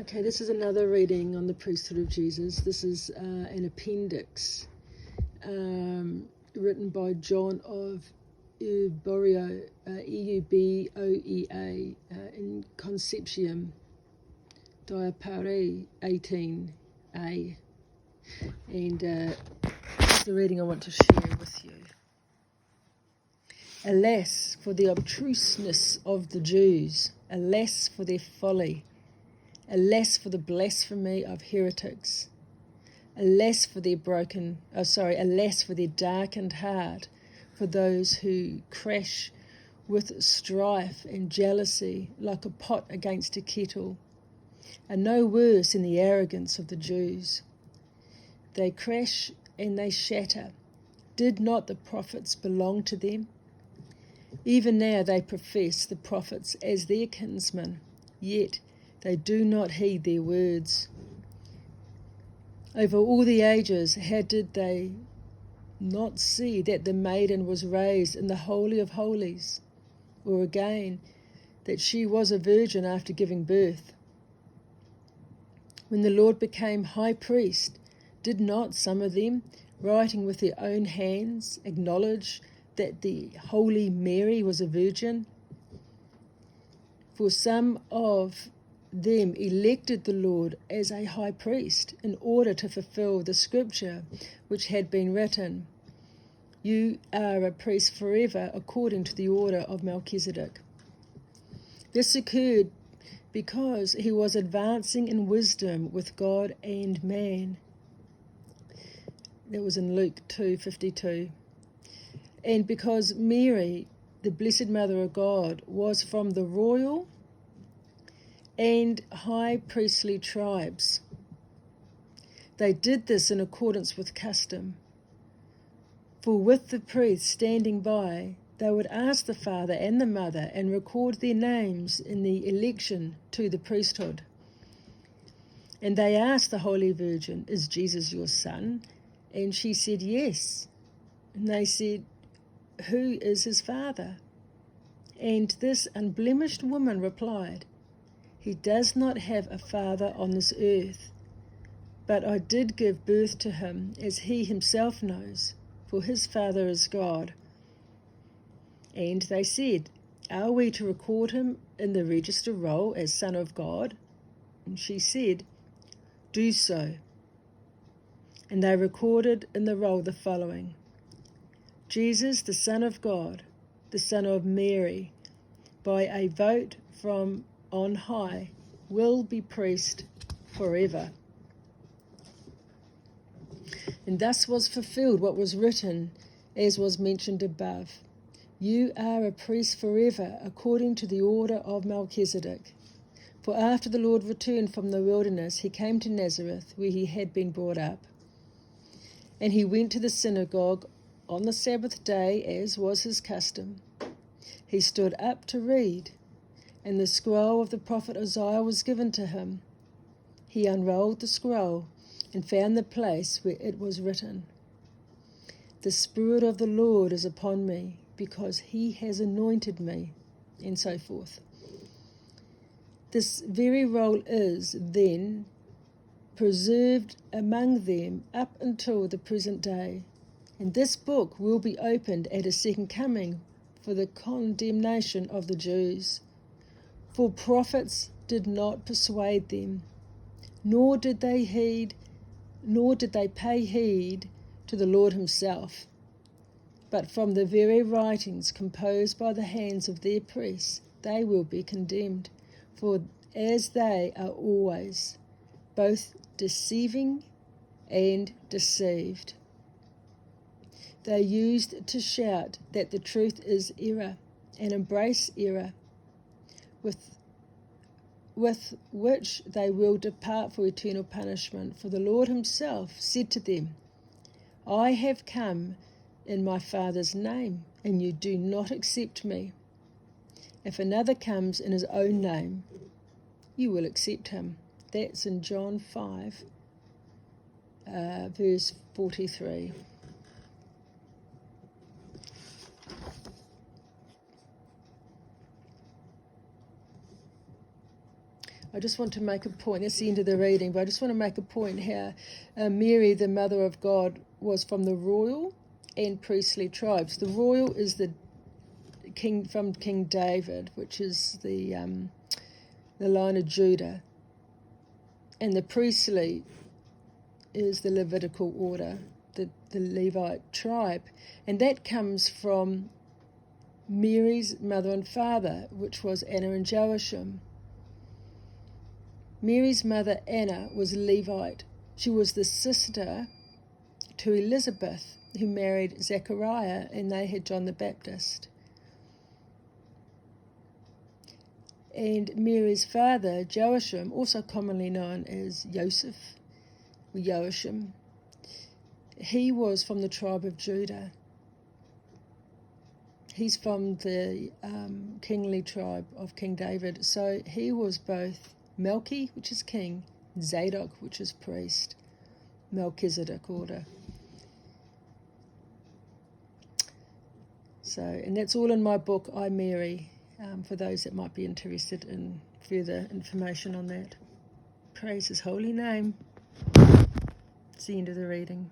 Okay, this is another reading on the priesthood of Jesus. This is an appendix written by John of Euboea, Euboea, in conceptionem, DeipTae 18a. And this is the reading I want to share with you. Alas for the obtuseness of the Jews, alas for their folly, alas for the blasphemy of heretics, alas for their alas for their darkened heart, for those who crash with strife and jealousy like a pot against a kettle, are no worse than the arrogance of the Jews. They crash and they shatter. Did not the prophets belong to them? Even now they profess the prophets as their kinsmen, yet they do not heed their words. Over all the ages, how did they not see that the maiden was raised in the Holy of Holies, or again, that she was a virgin after giving birth? When the Lord became high priest, did not some of them, writing with their own hands, acknowledge that the Holy Mary was a virgin? For some of them elected the Lord as a high priest in order to fulfill the scripture which had been written, "You are a priest forever according to the order of Melchizedek." This occurred because he was advancing in wisdom with God and man. That was in Luke 2:52. And because Mary, the Blessed Mother of God, was from the royal and high priestly tribes. They did this in accordance with custom. For with the priest standing by, they would ask the father and the mother and record their names in the election to the priesthood. And they asked the Holy Virgin, "Is Jesus your son?" And she said, "Yes." And they said, "Who is his father?" And this unblemished woman replied, "He does not have a father on this earth, but I did give birth to him, as he himself knows, for his father is God." And they said, "Are we to record him in the register roll as Son of God?" And she said, "Do so." And they recorded in the roll the following: Jesus, the Son of God, the Son of Mary, by a vote from on high, will be priest forever. And thus was fulfilled what was written, as was mentioned above. You are a priest forever, according to the order of Melchizedek. For after the Lord returned from the wilderness, he came to Nazareth, where he had been brought up. And he went to the synagogue on the Sabbath day, as was his custom. He stood up to read, and the scroll of the prophet Isaiah was given to him. He unrolled the scroll and found the place where it was written, "The Spirit of the Lord is upon me, because he has anointed me," and so forth. This very roll is, then, preserved among them up until the present day. And this book will be opened at his second coming for the condemnation of the Jews. For prophets did not persuade them, nor did they pay heed to the Lord himself, but from the very writings composed by the hands of their priests they will be condemned, for as they are always both deceiving and deceived. They used to shout that the truth is error, and embrace error, with which they will depart for eternal punishment. For the Lord himself said to them, "I have come in my Father's name, and you do not accept me. If another comes in his own name, you will accept him." That's in John 5, verse 43. I just want to make a point. That's the end of the reading, but I just want to make a point how Mary, the Mother of God, was from the royal and priestly tribes. The royal is the king from King David, which is the line of Judah, and the priestly is the Levitical order, the Levite tribe, and that comes from Mary's mother and father, which was Anna and Joachim. Mary's mother Anna was Levite. She was the sister to Elizabeth, who married Zechariah, and they had John the Baptist. And Mary's father, Joachim, also commonly known as Joseph, or Joachim, he was from the tribe of Judah. He's from the kingly tribe of King David. So he was both Melchi, which is king, Zadok, which is priest, Melchizedek order. So, and that's all in my book, I Mary, for those that might be interested in further information on that. Praise his holy name. It's the end of the reading.